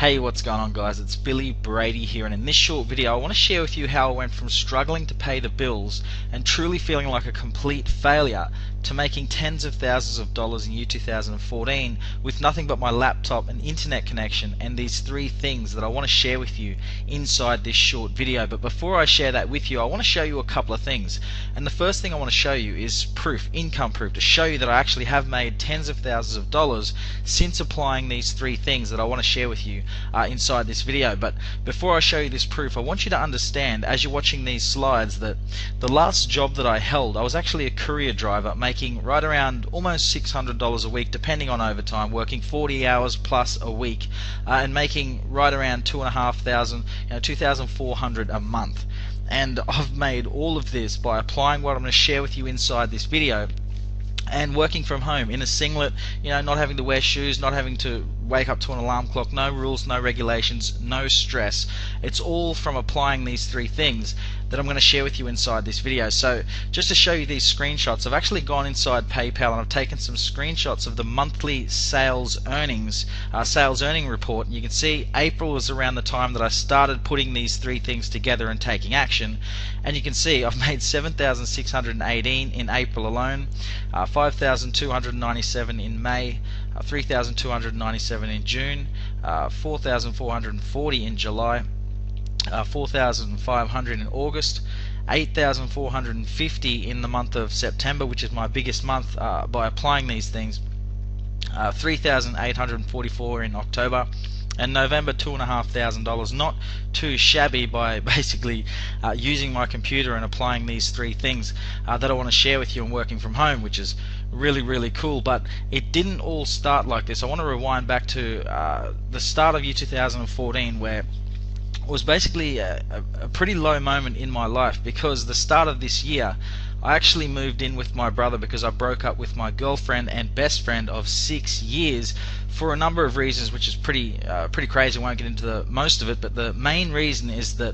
Hey, what's going on, guys? It's Billy Brady here, and in this short video I want to share with you how I went from struggling to pay the bills and truly feeling like a complete failure to making tens of thousands of dollars in year 2014 with nothing but my laptop, an internet connection, and these three things that I want to share with you inside this short video. But before I share that with you, I want to show you a couple of things. And the first thing I want to show you is proof, income proof, to show you that I actually have made tens of thousands of dollars since applying these three things that I want to share with you inside this video. But before I show you this proof, I want you to understand, as you're watching these slides, that the last job that I held, I was actually a courier driver, making right around almost $600 a week, depending on overtime, working 40 hours plus a week, and making right around $2,400 a month. And I've made all of this by applying what I'm going to share with you inside this video, and working from home in a singlet, not having to wear shoes, not having to wake up to an alarm clock, no rules, no regulations, no stress. It's all from applying these three things that I'm going to share with you inside this video. So just to show you these screenshots, I've actually gone inside PayPal and I've taken some screenshots of the monthly sales earning report. And you can see April was around the time that I started putting these three things together and taking action. And you can see I've made $7,618 in April alone, $5,297 in May, $3,297 in June, $4,440 in July, $4,500 in August, $8,450 in the month of September, which is my biggest month by applying these things, $3,844 in October, and November $2,500. Not too shabby by basically using my computer and applying these three things that I want to share with you and working from home, which is really cool. But it didn't all start like this. I want to rewind back to the start of year 2014, where it was basically a pretty low moment in my life, because the start of this year I actually moved in with my brother because I broke up with my girlfriend and best friend of 6 years for a number of reasons, which is pretty crazy. I won't get into most of it, but the main reason is that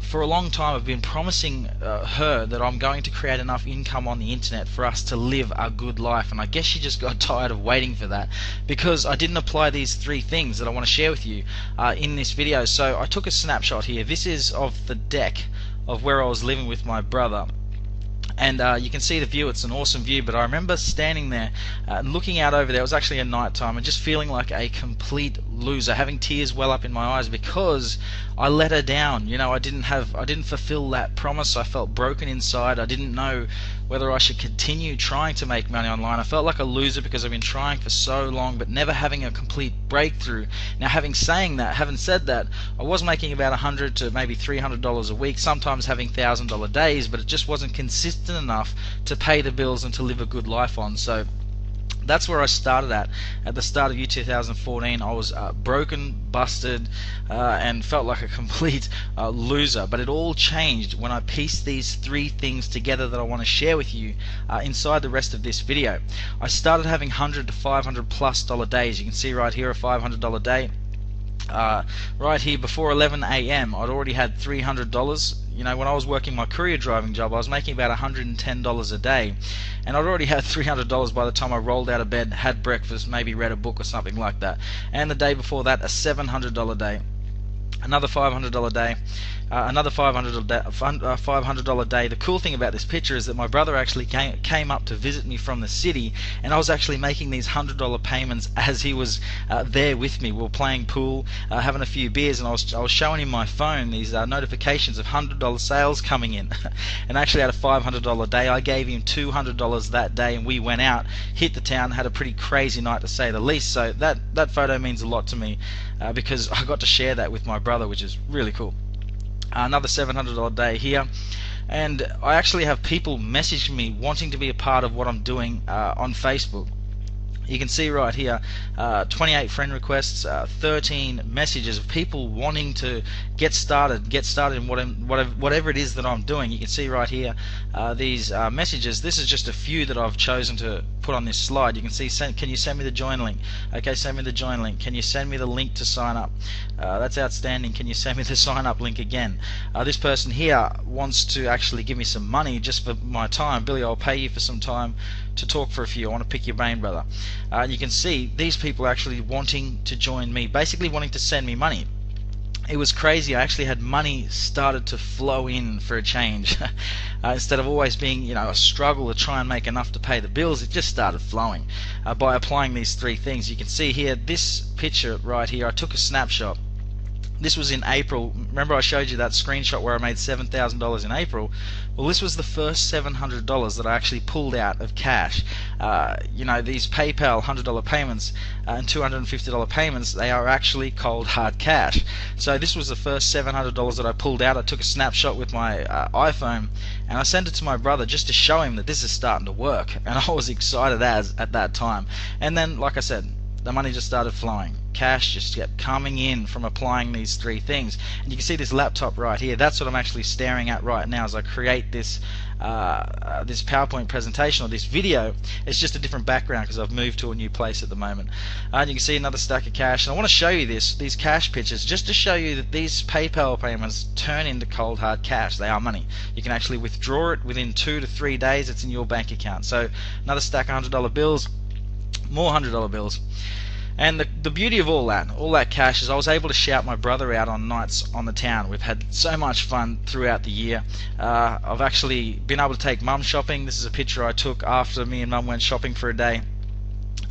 for a long time I've been promising her that I'm going to create enough income on the internet for us to live a good life, and I guess she just got tired of waiting for that because I didn't apply these three things that I want to share with you in this video. So I took a snapshot here. This is of the deck of where I was living with my brother. And you can see the view. It's an awesome view, but I remember standing there and looking out over there. It was actually a night time, and just feeling like a complete loser, having tears well up in my eyes because I let her down. I didn't fulfill that promise. I felt broken inside. I didn't know whether I should continue trying to make money online. I felt like a loser because I've been trying for so long but never having a complete breakthrough. Now, having said that, I was making about $100 to maybe $300 a week, sometimes having $1,000 days, but it just wasn't consistent enough to pay the bills and to live a good life on. So that's where I started at the start of year 2014. I was broken, busted, and felt like a complete loser. But it all changed when I pieced these three things together that I want to share with you inside the rest of this video. I started having $100 to $500 plus days. You can see right here a $500 day. Right here before 11 a.m. I'd already had $300. When I was working my courier driving job, I was making about $110 a day, and I'd already had $300 by the time I rolled out of bed, had breakfast, maybe read a book or something like that. And the day before that, a $700 day, another $500 day, another $500 day. The cool thing about this picture is that my brother actually came up to visit me from the city, and I was actually making these $100 payments as he was there with me. We were playing pool, having a few beers, and I was showing him my phone, these notifications of $100 sales coming in. And I actually had a $500 day. I gave him $200 that day, and we went out, hit the town, had a pretty crazy night to say the least. So that photo means a lot to me because I got to share that with my brother, which is really cool. Another $700 day here, and I actually have people message me wanting to be a part of what I'm doing on Facebook. You can see right here 28 friend requests, 13 messages of people wanting to get started in whatever it is that I'm doing. You can see right here these messages. This is just a few that I've chosen to put on this slide. You can see, can you send me the join link? Okay, send me the join link. Can you send me the link to sign up? That's outstanding. Can you send me the sign up link again? This person here wants to actually give me some money just for my time. Billy, I'll pay you for some time to talk for a few. I want to pick your brain, brother. You can see these people are actually wanting to join me, basically wanting to send me money. It was crazy. I actually had money started to flow in for a change. Instead of always being, a struggle to try and make enough to pay the bills, it just started flowing by applying these three things. You can see here, this picture right here, I took a snapshot. This was in April. Remember I showed you that screenshot where I made $7,000 in April? Well, this was the first $700 that I actually pulled out of cash. These PayPal $100 payments and $250 payments, they are actually cold hard cash. So this was the first $700 that I pulled out. I took a snapshot with my iPhone and I sent it to my brother just to show him that this is starting to work. And I was excited at that time. And then, like I said, the money just started flowing. Cash just kept coming in from applying these three things. And you can see this laptop right here. That's what I'm actually staring at right now as I create this this PowerPoint presentation or this video. It's just a different background because I've moved to a new place at the moment. And you can see another stack of cash. And I want to show you these cash pictures just to show you that these PayPal payments turn into cold hard cash. They are money. You can actually withdraw it within 2 to 3 days. It's in your bank account. So another stack of $100 bills, more $100 bills. And the beauty of all that cash is I was able to shout my brother out on nights on the town. We've had so much fun throughout the year. I've actually been able to take mum shopping. This is a picture I took after me and mum went shopping for a day.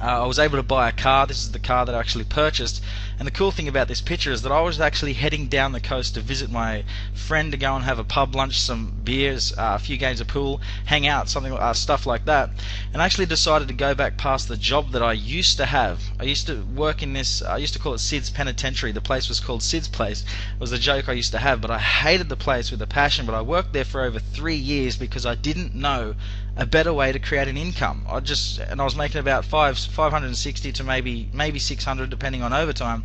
I was able to buy a car. This is the car that I actually purchased. And the cool thing about this picture is that I was actually heading down the coast to visit my friend to go and have a pub lunch, some beers, a few games of pool, hang out, stuff like that. And I actually decided to go back past the job that I used to have. I used to work in this, I used to call it Sid's Penitentiary. The place was called Sid's Place. It was a joke I used to have, but I hated the place with a passion. But I worked there for over 3 years because I didn't know a better way to create an income. I was making about 560 to maybe 600 depending on overtime.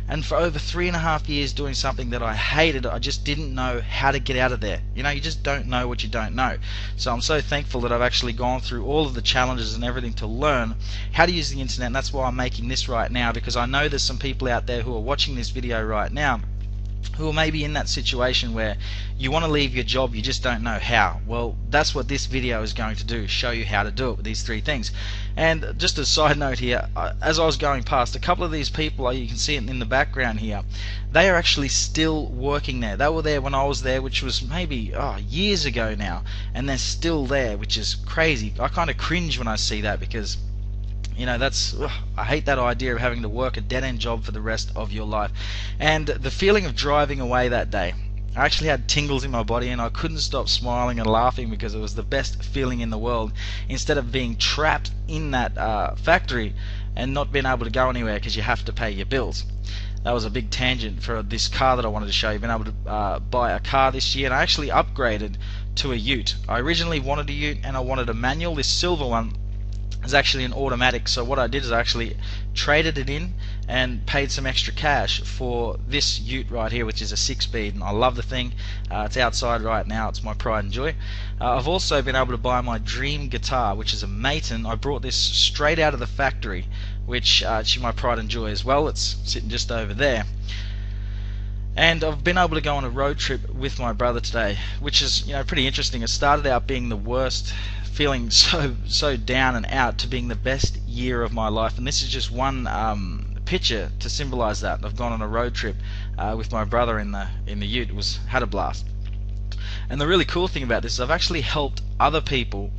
And for over 3.5 years doing something that I hated, I just didn't know how to get out of there. You just don't know what you don't know. So I'm so thankful that I've actually gone through all of the challenges and everything to learn how to use the internet. And that's why I'm making this right now, because I know there's some people out there who are watching this video right now who are maybe in that situation where you want to leave your job, you just don't know how. Well, that's what this video is going to do, show you how to do it with these three things. And just a side note here, as I was going past, a couple of these people, you can see it in the background here, they are actually still working there. They were there when I was there, which was maybe years ago now, and they're still there, which is crazy. I kind of cringe when I see that because I hate that idea of having to work a dead-end job for the rest of your life. And the feeling of driving away that day, I actually had tingles in my body and I couldn't stop smiling and laughing because it was the best feeling in the world, instead of being trapped in that factory and not being able to go anywhere because you have to pay your bills. That was a big tangent for this car that I wanted to show you. I've been able to buy a car this year, and I actually upgraded to a ute. I originally wanted a ute and I wanted a manual. This silver one is actually an automatic, so what I did is I actually traded it in and paid some extra cash for this ute right here, which is a 6-speed, and I love the thing. It's outside right now. It's my pride and joy. I've also been able to buy my dream guitar, which is a Maton. I brought this straight out of the factory, which is my pride and joy as well. It's sitting just over there. And I've been able to go on a road trip with my brother today, which is pretty interesting. It started out being the worst, feeling so down and out, to being the best year of my life. And this is just one picture to symbolize that. I've gone on a road trip with my brother in the ute. Had a blast. And the really cool thing about this is I've actually helped other people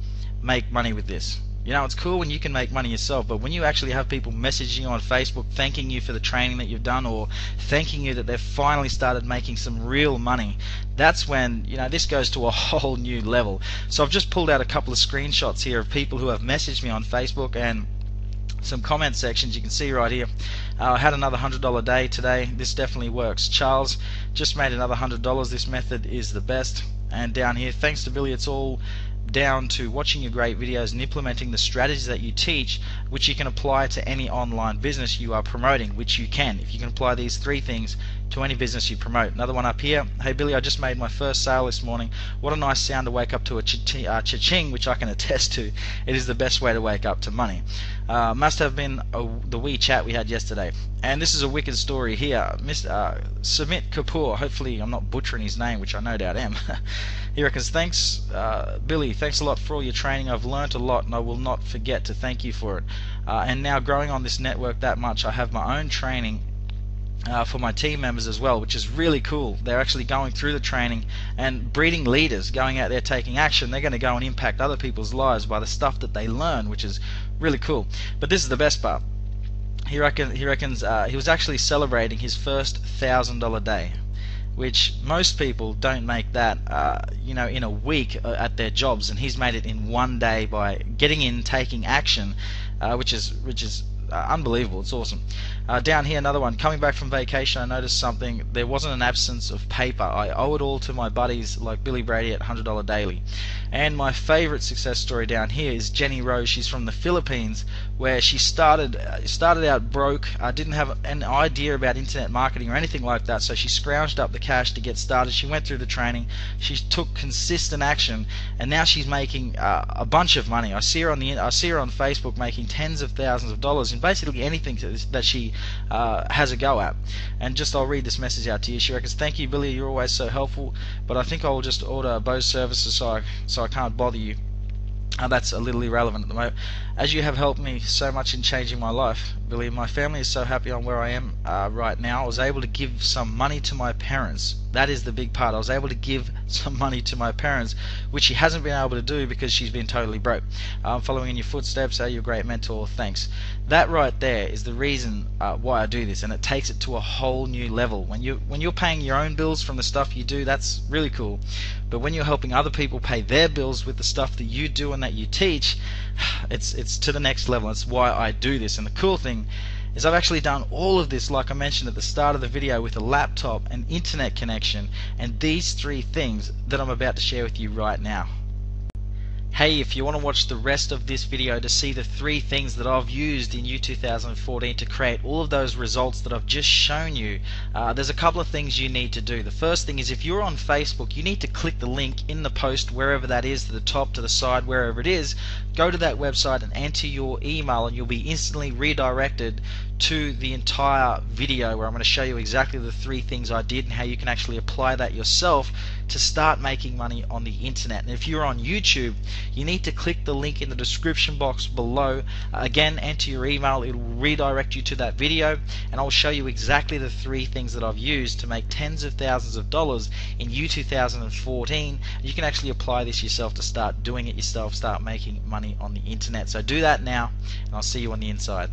make money with this. It's cool when you can make money yourself, but when you actually have people messaging you on Facebook thanking you for the training that you've done, or thanking you that they've finally started making some real money, that's when this goes to a whole new level. So I've just pulled out a couple of screenshots here of people who have messaged me on Facebook and some comment sections. You can see right here, I had another $100 day today. This definitely works. Charles just made another $100. This method is the best. And down here, thanks to Billy, it's all down to watching your great videos and implementing the strategies that you teach, which you can apply to any online business you are promoting, which you can. If you can apply these three things, to any business you promote. Another one up here. Hey Billy, I just made my first sale this morning. What a nice sound to wake up to, a cha-ching, which I can attest to. It is the best way to wake up to money. Must have been the wee chat we had yesterday. And this is a wicked story here. Mr. Sumit Kapoor, hopefully I'm not butchering his name, which I no doubt am. He reckons, thanks Billy, thanks a lot for all your training. I've learnt a lot and I will not forget to thank you for it. And now growing on this network that much, I have my own training for my team members as well, which is really cool. They're actually going through the training and breeding leaders, going out there taking action. They're going to go and impact other people's lives by the stuff that they learn, which is really cool. But this is the best part. He reckons he was actually celebrating his first $1,000 day, which most people don't make that in a week at their jobs, and he's made it in one day by getting in, taking action, which is unbelievable. It's awesome. Down here, another one. Coming back from vacation, I noticed something. There wasn't an absence of paper. I owe it all to my buddies like Billy Brady at $100 Daily. And my favorite success story down here is Jenny Rose. She's from the Philippines, where she started out broke, didn't have an idea about internet marketing or anything like that, so she scrounged up the cash to get started. She went through the training, she took consistent action, and now she's making a bunch of money. I see her on Facebook making tens of thousands of dollars in basically anything that she has a go at. And I'll read this message out to you. She reckons, thank you Billy, you're always so helpful, but I think I'll just order Bose services so I can't bother you. That's a little irrelevant at the moment. As you have helped me so much in changing my life, Billy, my family is so happy on where I am right now. I was able to give some money to my parents. That is the big part. I was able to give some money to my parents, which she hasn't been able to do because she's been totally broke. I'm following in your footsteps. You're a great mentor. Thanks. That right there is the reason why I do this, and it takes it to a whole new level. When you're paying your own bills from the stuff you do, that's really cool. But when you're helping other people pay their bills with the stuff that you do and that you teach, it's to the next level. That's why I do this. And the cool thing is I've actually done all of this, like I mentioned at the start of the video, with a laptop, an internet connection, and these three things that I'm about to share with you right now. Hey, if you want to watch the rest of this video to see the three things that I've used in 2014 to create all of those results that I've just shown you, there's a couple of things you need to do. The first thing is, if you're on Facebook, you need to click the link in the post, wherever that is, to the top, to the side, wherever it is. Go to that website and enter your email, and you'll be instantly redirected to the entire video where I'm going to show you exactly the three things I did and how you can actually apply that yourself to start making money on the internet. And if you're on YouTube, you need to click the link in the description box below. Again, enter your email, it will redirect you to that video, and I'll show you exactly the three things that I've used to make tens of thousands of dollars in 2014. You can actually apply this yourself to start doing it yourself, start making money on the internet. So do that now, and I'll see you on the inside.